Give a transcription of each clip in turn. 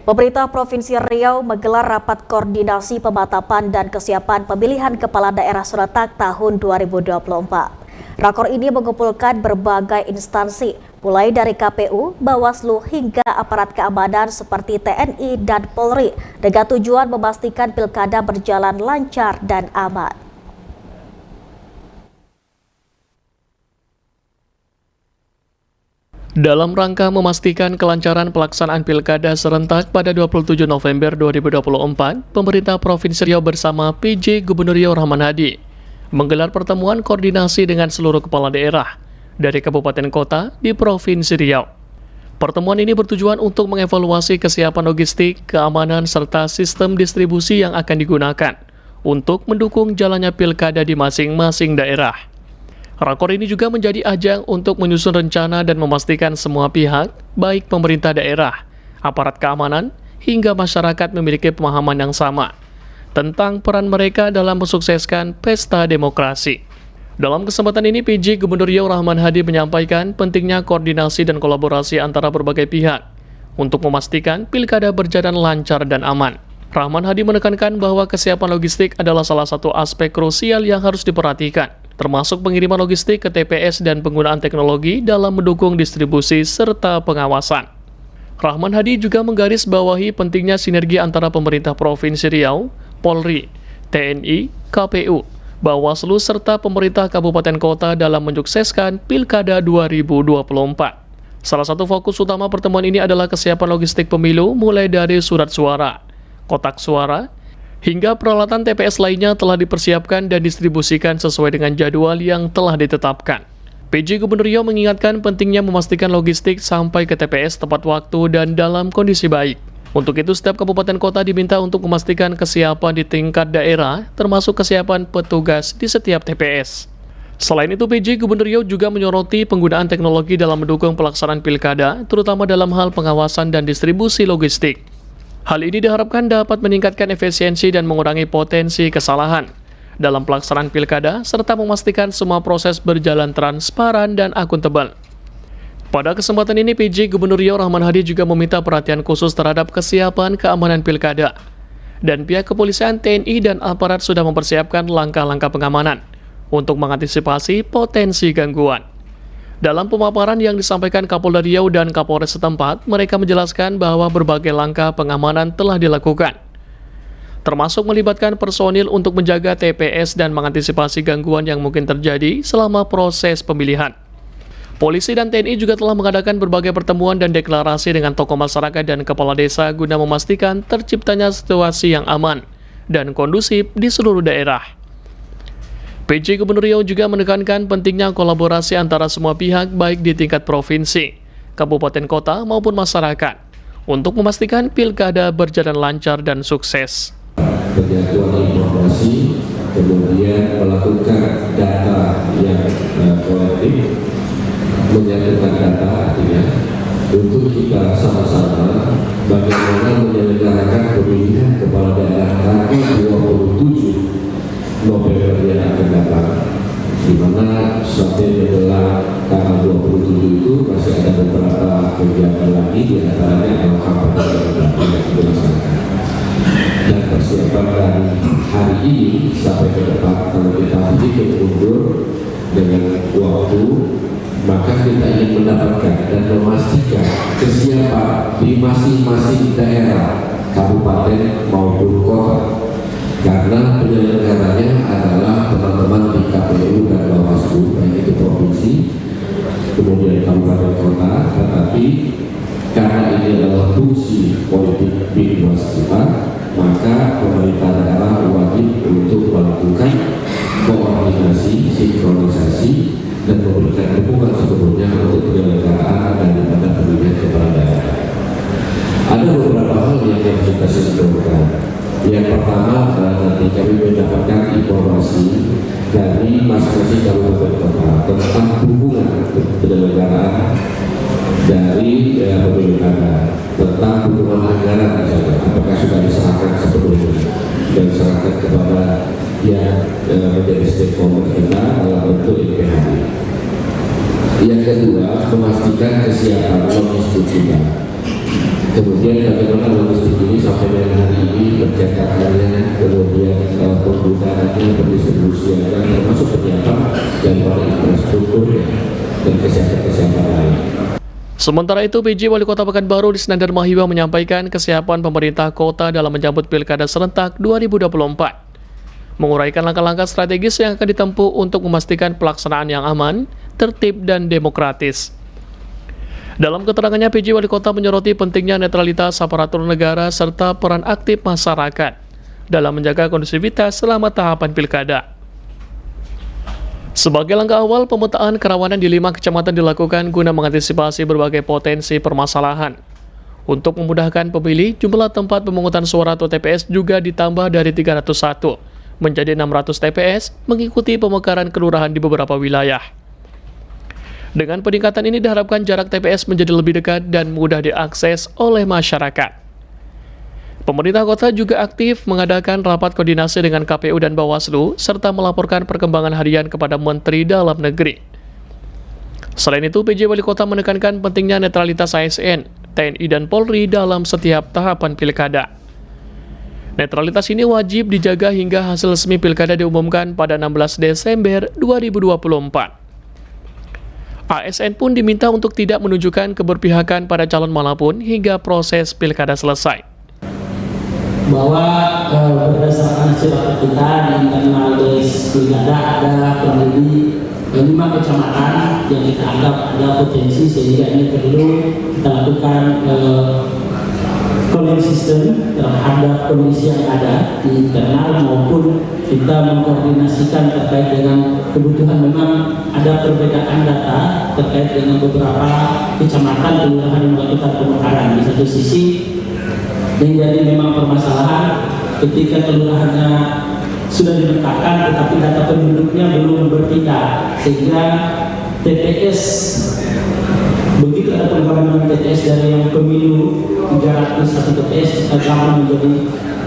Pemerintah Provinsi Riau menggelar rapat koordinasi pemantapan dan kesiapan pemilihan kepala daerah serentak tahun 2024. Rakor ini mengumpulkan berbagai instansi, mulai dari KPU, Bawaslu hingga aparat keamanan seperti TNI dan Polri, dengan tujuan memastikan pilkada berjalan lancar dan aman. Dalam rangka memastikan kelancaran pelaksanaan pilkada serentak pada 27 November 2024, pemerintah Provinsi Riau bersama PJ Gubernur Riau Rahman Hadi menggelar pertemuan koordinasi dengan seluruh kepala daerah dari kabupaten kota di Provinsi Riau. Pertemuan ini bertujuan untuk mengevaluasi kesiapan logistik, keamanan, serta sistem distribusi yang akan digunakan untuk mendukung jalannya pilkada di masing-masing daerah. Rakor ini juga menjadi ajang untuk menyusun rencana dan memastikan semua pihak, baik pemerintah daerah, aparat keamanan, hingga masyarakat memiliki pemahaman yang sama tentang peran mereka dalam mensukseskan pesta demokrasi. Dalam kesempatan ini, PJ Gubernur Riau Rahman Hadi menyampaikan pentingnya koordinasi dan kolaborasi antara berbagai pihak untuk memastikan pilkada berjalan lancar dan aman. Rahman Hadi menekankan bahwa kesiapan logistik adalah salah satu aspek krusial yang harus diperhatikan, termasuk pengiriman logistik ke TPS dan penggunaan teknologi dalam mendukung distribusi serta pengawasan. Rahman Hadi juga menggarisbawahi pentingnya sinergi antara pemerintah Provinsi Riau, Polri, TNI, KPU, Bawaslu, serta pemerintah kabupaten kota dalam menyukseskan Pilkada 2024. Salah satu fokus utama pertemuan ini adalah kesiapan logistik pemilu, mulai dari surat suara, kotak suara, hingga peralatan TPS lainnya telah dipersiapkan dan distribusikan sesuai dengan jadwal yang telah ditetapkan. PJ Gubernur Riau mengingatkan pentingnya memastikan logistik sampai ke TPS tepat waktu dan dalam kondisi baik. Untuk itu, setiap kabupaten kota diminta untuk memastikan kesiapan di tingkat daerah, termasuk kesiapan petugas di setiap TPS. Selain itu, PJ Gubernur Riau juga menyoroti penggunaan teknologi dalam mendukung pelaksanaan pilkada, terutama dalam hal pengawasan dan distribusi logistik. Hal ini diharapkan dapat meningkatkan efisiensi dan mengurangi potensi kesalahan dalam pelaksanaan pilkada, serta memastikan semua proses berjalan transparan dan akuntabel. Pada kesempatan ini, PJ Gubernur Riau Rahman Hadi juga meminta perhatian khusus terhadap kesiapan keamanan pilkada. Dan pihak kepolisian, TNI, dan aparat sudah mempersiapkan langkah-langkah pengamanan untuk mengantisipasi potensi gangguan. Dalam pemaparan yang disampaikan Kapolda Riau dan Kapolres setempat, mereka menjelaskan bahwa berbagai langkah pengamanan telah dilakukan, termasuk melibatkan personil untuk menjaga TPS dan mengantisipasi gangguan yang mungkin terjadi selama proses pemilihan. Polisi dan TNI juga telah mengadakan berbagai pertemuan dan deklarasi dengan tokoh masyarakat dan kepala desa guna memastikan terciptanya situasi yang aman dan kondusif di seluruh daerah. PJ Gubernur Riau juga menekankan pentingnya kolaborasi antara semua pihak baik di tingkat provinsi, kabupaten kota maupun masyarakat untuk memastikan pilkada berjalan lancar dan sukses. Penyatuan informasi, kemudian melakukan data yang kolektif, menyatukan data artinya untuk kita sama-sama bagaimana menyelenggarakan pemilihan kepala daerah tanggal 27 November yang akan datang, di mana sampai menjelang tanggal 27 itu masih ada beberapa kegiatan lagi, di antaranya kampanye yang dilaksanakan. Dan persiapan dari hari ini sampai ke depan, kalau kita bikin mundur dengan waktu, maka kita ingin mendapatkan dan memastikan kesiapan di masing-masing daerah, kabupaten maupun kota. Karena penyelenggaranya adalah teman-teman di KPU dan Bawaslu, baik itu provinsi, kemudian kabupaten kota, tetapi karena ini adalah fungsi politik di waskita, maka pemerintah daerah wajib untuk melakukan koordinasi, sinkronisasi, dan memberikan dukungan sepenuhnya untuk penyelenggaraan daripada pemilihan kepala daerah. Ada beberapa hal yang harus kita simpulkan. Yang pertama adalah nanti kami mendapatkan informasi dari masing-masing kabupaten kota tentang hubungan penyelenggaraan dari pemilu kada, tentang dukungan anggaran misalnya, apakah sudah diserahkan sepenuhnya dan diserahkan kepada yang menjadi stakeholder kita dalam bentuk IPHD. Yang kedua, memastikan kesiapan logistik kita. Kemudian bagaimana logistik ini sampai dengan hari ini percetakannya, kemudian penggunaannya, pendistribusiannya, termasuk penyiapan daripada infrastrukturnya dan kesehatan lain. Sementara itu, PJ Wali Kota Pekanbaru Disnandar Mahiwa menyampaikan kesiapan pemerintah kota dalam menyambut Pilkada serentak 2024. Menguraikan langkah-langkah strategis yang akan ditempuh untuk memastikan pelaksanaan yang aman, tertib, dan demokratis. Dalam keterangannya, PJ Wali Kota menyoroti pentingnya netralitas aparatur negara serta peran aktif masyarakat dalam menjaga kondusivitas selama tahapan Pilkada. Sebagai langkah awal, pemetaan kerawanan di 5 kecamatan dilakukan guna mengantisipasi berbagai potensi permasalahan. Untuk memudahkan pemilih, jumlah tempat pemungutan suara atau TPS juga ditambah dari 301 menjadi 600 TPS mengikuti pemekaran kelurahan di beberapa wilayah. Dengan peningkatan ini diharapkan jarak TPS menjadi lebih dekat dan mudah diakses oleh masyarakat. Pemerintah kota juga aktif mengadakan rapat koordinasi dengan KPU dan Bawaslu, serta melaporkan perkembangan harian kepada Menteri Dalam Negeri. Selain itu, PJ Wali Kota menekankan pentingnya netralitas ASN, TNI, dan Polri dalam setiap tahapan pilkada. Netralitas ini wajib dijaga hingga hasil resmi pilkada diumumkan pada 16 Desember 2024. ASN pun diminta untuk tidak menunjukkan keberpihakan pada calon manapun hingga proses pilkada selesai. Bahwa berdasarkan hasil kita di internal pilkada ada kurang lebih 5 kecamatan yang kita anggap ada potensi, sehingga ini perlu kita lakukan calling system terhadap kondisi yang ada di internal, maupun kita mengkoordinasikan terkait dengan kebutuhan. Memang ada perbedaan data terkait dengan beberapa kecamatan kelurahan yang melakukan pemekaran. Di satu sisi yang jadi memang permasalahan ketika kelurahannya sudah diletakkan tetapi data penduduknya belum berpindah, sehingga TPS, begitu ada pengembangan TPS dari yang pemilu 301 TPS telah menjadi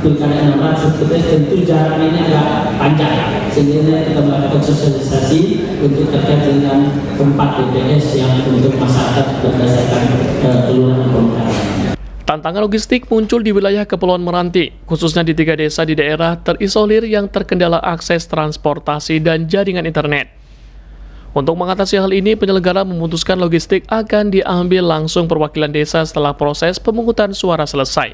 pilkada 600 TPS, tentu jaraknya ini agak panjang, sehingga kita melakukan sosialisasi untuk terkait dengan tempat TPS yang untuk masyarakat berdasarkan kelurahan pemekaran. Tantangan logistik muncul di wilayah Kepulauan Meranti, khususnya di 3 desa di daerah terisolir yang terkendala akses transportasi dan jaringan internet. Untuk mengatasi hal ini, penyelenggara memutuskan logistik akan diambil langsung perwakilan desa setelah proses pemungutan suara selesai.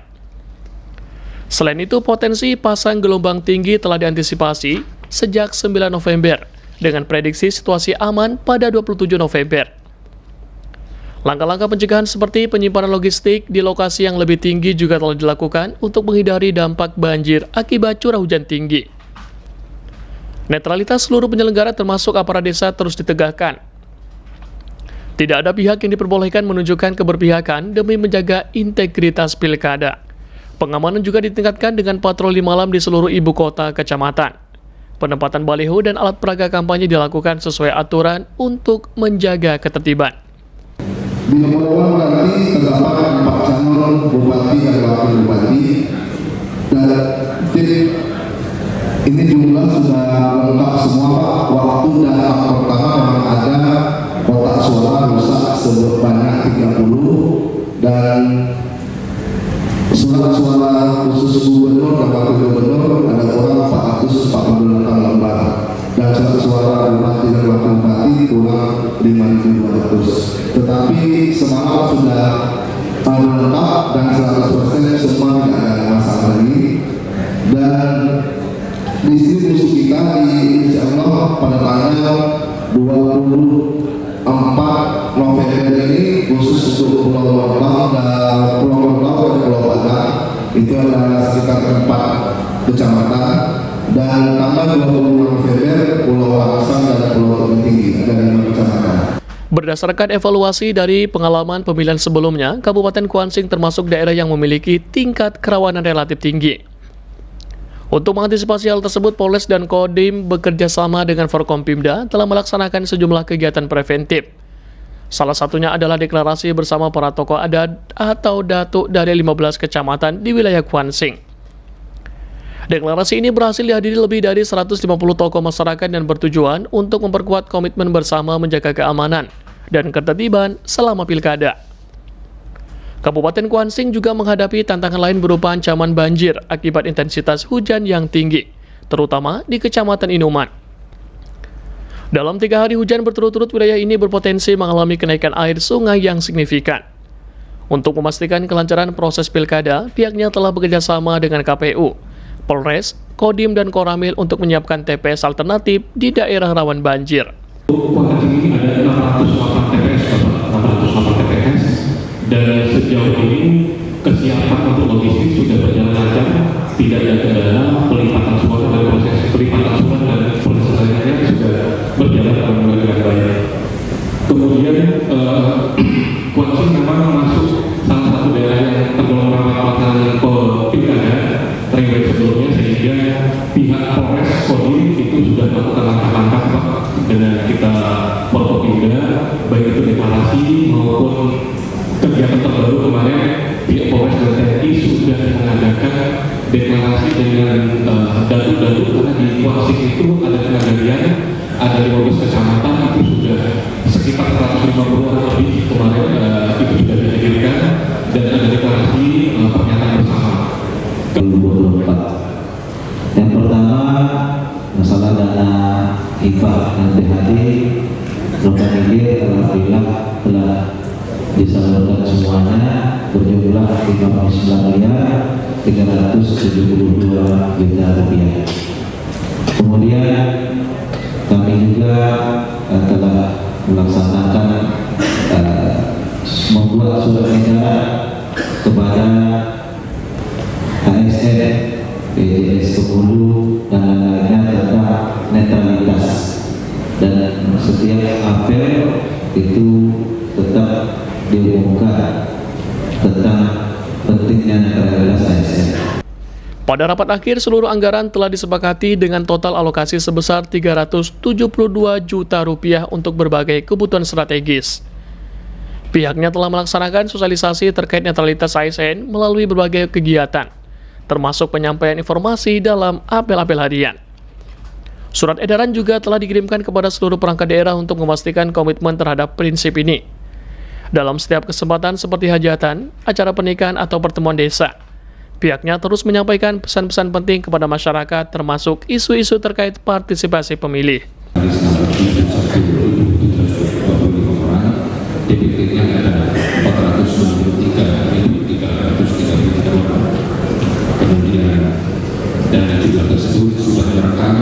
Selain itu, potensi pasang gelombang tinggi telah diantisipasi sejak 9 November dengan prediksi situasi aman pada 27 November. Langkah-langkah pencegahan seperti penyimpanan logistik di lokasi yang lebih tinggi juga telah dilakukan untuk menghindari dampak banjir akibat curah hujan tinggi. Netralitas seluruh penyelenggara termasuk aparat desa terus ditegakkan. Tidak ada pihak yang diperbolehkan menunjukkan keberpihakan demi menjaga integritas pilkada. Pengamanan juga ditingkatkan dengan patroli malam di seluruh ibu kota kecamatan. Penempatan baliho dan alat peraga kampanye dilakukan sesuai aturan untuk menjaga ketertiban. Di Kepulauan Meranti terdapat 4 calon bupati dan wakil bupati, dan tim ini jumlah sudah lengkap semua Pak. Waktu dan tahap pertama memang ada kotak suara rusak sebanyak 30, dan surat suara khusus gubernur dan wakil gubernur ada kurang 448 lembar, dan surat suara bupati dan wakil bupati kurang 5.200. Tetapi semalam sudah lengkap dan 100% semua tidak ada masalah lagi. Dan di sini musuh kita insya Allah pada tanggal 24 November ini khusus untuk Pulau Lombang dan Pulau Padang itu ada sekitar 4 kecamatan, dan tanggal 20 November Pulau Langsang dan Pulau Tinggi ada 5 kecamatan. Berdasarkan evaluasi dari pengalaman pemilihan sebelumnya, Kabupaten Kuansing termasuk daerah yang memiliki tingkat kerawanan relatif tinggi. Untuk mengantisipasi hal tersebut, Polres dan Kodim bekerja sama dengan Forkompimda telah melaksanakan sejumlah kegiatan preventif. Salah satunya adalah deklarasi bersama para tokoh adat atau datuk dari 15 kecamatan di wilayah Kuansing. Deklarasi ini berhasil dihadiri lebih dari 150 tokoh masyarakat dan bertujuan untuk memperkuat komitmen bersama menjaga keamanan dan ketertiban selama pilkada. Kabupaten Kuansing juga menghadapi tantangan lain berupa ancaman banjir akibat intensitas hujan yang tinggi, terutama di Kecamatan Inuman. Dalam 3 hari hujan berturut-turut, wilayah ini berpotensi mengalami kenaikan air sungai yang signifikan. Untuk memastikan kelancaran proses pilkada, pihaknya telah bekerjasama dengan KPU, Polres, Kodim, dan Koramil untuk menyiapkan TPS alternatif di daerah rawan banjir. Kuansing ini ada 608 TPS, dan sejauh ini kesiapan untuk logistik sudah berjalan lancar, tidak ada kendala, pelipatan suara dan proses pelipatan suara dan proses lainnya sudah berjalan dengan baik. Kemudian Kuansing memang masuk salah satu daerah yang tergolong rawan pilkada rewet sebelumnya, sehingga pihak Polres Kodim itu sudah melakukan langkah-langkah dengan kita Forkopimda, baik itu deklarasi maupun kegiatan terbaru kemarin pihak Polres dan TNI sudah mengadakan deklarasi dengan datu-datu, karena di Kuansing itu ada penagarian, ada 15 kecamatan, itu sudah sekitar 150 lebih kemarin itu sudah dihadirkan dan ada deklarasi pernyataan bersama. 2024. Yang pertama masalah dana hibah dan THD program ini alhamdulillah telah disalurkan semuanya berjumlah 59.372 juta rupiah. Kemudian kami juga telah melaksanakan membuat surat edaran kepada ASN, PJS Kepulu dan lain-lainnya tentang netralitas, dan setiap apel itu tetap diumumkan tentang pentingnya netralitas ASN. Pada rapat akhir, seluruh anggaran telah disepakati dengan total alokasi sebesar 372 juta rupiah untuk berbagai kebutuhan strategis. Pihaknya telah melaksanakan sosialisasi terkait netralitas ASN melalui berbagai kegiatan, termasuk penyampaian informasi dalam apel-apel harian. Surat edaran juga telah dikirimkan kepada seluruh perangkat daerah untuk memastikan komitmen terhadap prinsip ini. Dalam setiap kesempatan seperti hajatan, acara pernikahan, atau pertemuan desa, pihaknya terus menyampaikan pesan-pesan penting kepada masyarakat, termasuk isu-isu terkait partisipasi pemilih. DPT-nya ada 493.333 orang. Kemudian dana jumlah tersebut sudah merekam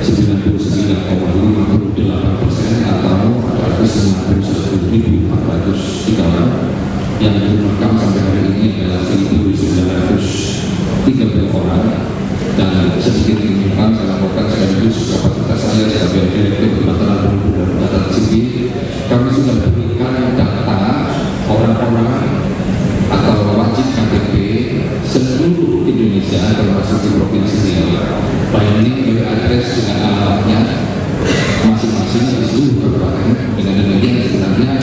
99,58% atau 491.403 orang. Yang merekam sampai hari ini adalah 1.930 orang. Dan sedikit menyimpang saya laporkan sekaligus kapasitas saya sebagai Direktur Pelaksanaan Pembangunan Data Sipil, kami sudah berikan data orang-orang atau wajib KTP seluruh Indonesia termasuk di provinsi ini, baik dari address dengan alamatnya masing-masing di seluruh kabupaten. Dengan demikian sebenarnya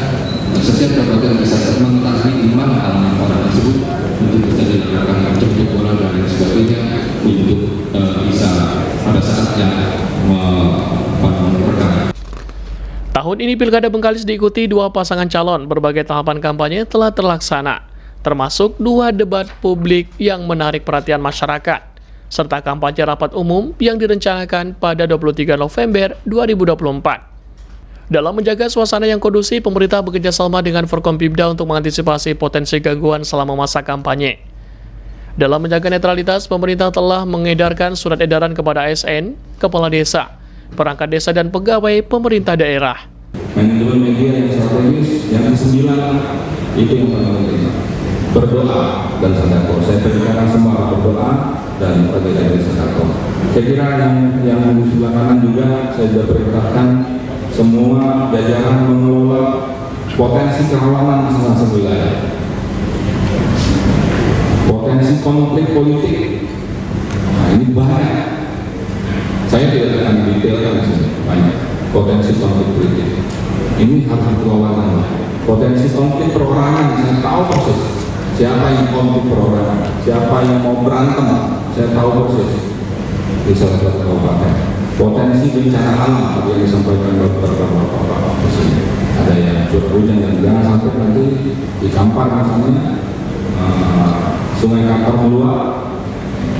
setiap kabupaten bisa mengetahui di mana alamat orang tersebut untuk bisa dilakukan jemput bola dan lain sebagainya untuk bisa pada saatnya merekam. Tahun ini Pilkada Bengkalis diikuti 2 pasangan calon. Berbagai tahapan kampanye telah terlaksana, termasuk 2 debat publik yang menarik perhatian masyarakat, serta kampanye rapat umum yang direncanakan pada 23 November 2024. Dalam menjaga suasana yang kondusif, pemerintah bekerja sama dengan Forkompimda untuk mengantisipasi potensi gangguan selama masa kampanye. Dalam menjaga netralitas, pemerintah telah mengedarkan surat edaran kepada ASN, kepala desa, perangkat desa, dan pegawai pemerintah daerah. Manajemen media yang strategis yang ke-9 itu yang paling penting. Berdoa dan sedekah. Saya perintahkan semua berdoa dan pergi sedekah. Saya kira yang di sebelah kanan juga saya sudah perintahkan semua jajaran mengelola potensi kerawanan masing-masing wilayah, potensi konflik politik. Nah, ini banyak. Saya tidak akan detailkan di sini, banyak potensi konflik politik. Ini harus dikelola. Potensi konflik perorangan, saya tahu persis siapa yang konflik perorangan, siapa yang mau berantem, saya tahu persis di salah satu kabupaten. potensi bencana alam yang disampaikan beberapa bapak presiden. Ada yang curah hujan yang jangan sampai nanti di Kampar misalnya sungai Kampar meluap,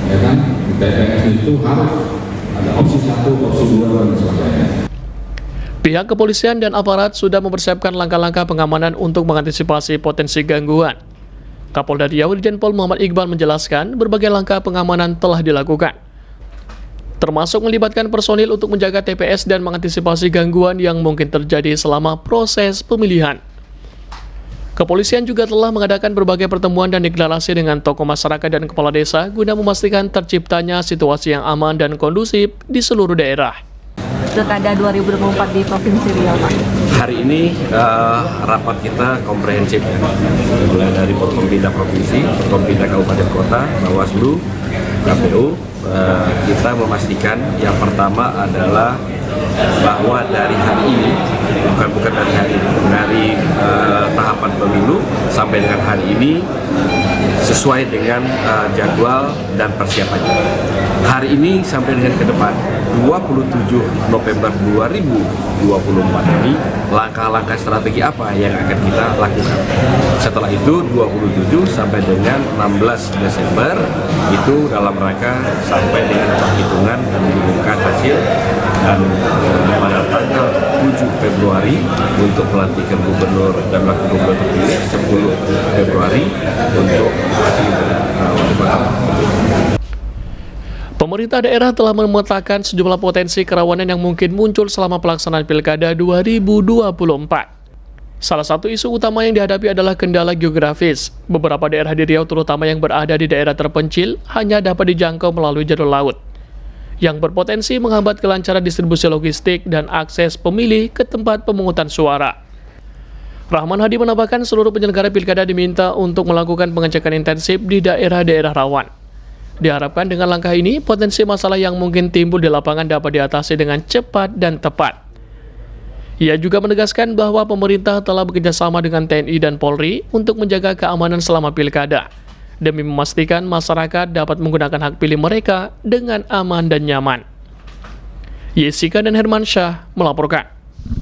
ya kan? Di TPS itu harus ada opsi 1, opsi 2 dan sebagainya. Pihak kepolisian dan aparat sudah mempersiapkan langkah-langkah pengamanan untuk mengantisipasi potensi gangguan. Kapolda Riau Irjen Pol Muhammad Iqbal menjelaskan berbagai langkah pengamanan telah dilakukan, termasuk melibatkan personil untuk menjaga TPS dan mengantisipasi gangguan yang mungkin terjadi selama proses pemilihan. Kepolisian juga telah mengadakan berbagai pertemuan dan deklarasi dengan tokoh masyarakat dan kepala desa guna memastikan terciptanya situasi yang aman dan kondusif di seluruh daerah. Pilkada 2024 di Provinsi Riau, Pak. Hari ini rapat kita komprehensif, mulai dari Forkompinda Provinsi, Forkompinda Kabupaten Kota, Bawaslu, KPU. Kita memastikan yang pertama adalah bahwa dari hari ini, bukan dari hari ini, dari tahapan pemilu sampai dengan hari ini sesuai dengan jadwal dan persiapannya. Hari ini sampai dengan ke depan 27 November 2024 ini langkah-langkah strategi apa yang akan kita lakukan. Setelah itu 27 sampai dengan 16 Desember itu dalam rangka sampai dengan perhitungan dan mengumumkan hasil, dan pada tanggal 7 Februari untuk pelantikan gubernur dan wakil gubernur terpilih 10 Februari untuk hasil wali kota. Pemerintah daerah telah memetakan sejumlah potensi kerawanan yang mungkin muncul selama pelaksanaan Pilkada 2024. Salah satu isu utama yang dihadapi adalah kendala geografis. Beberapa daerah di Riau, terutama yang berada di daerah terpencil, hanya dapat dijangkau melalui jalur laut, yang berpotensi menghambat kelancaran distribusi logistik dan akses pemilih ke tempat pemungutan suara. Rahman Hadi menambahkan seluruh penyelenggara Pilkada diminta untuk melakukan pengecekan intensif di daerah-daerah rawan. Diharapkan dengan langkah ini, potensi masalah yang mungkin timbul di lapangan dapat diatasi dengan cepat dan tepat. Ia juga menegaskan bahwa pemerintah telah bekerjasama dengan TNI dan Polri untuk menjaga keamanan selama Pilkada, demi memastikan masyarakat dapat menggunakan hak pilih mereka dengan aman dan nyaman. Yesika dan Hermansyah melaporkan.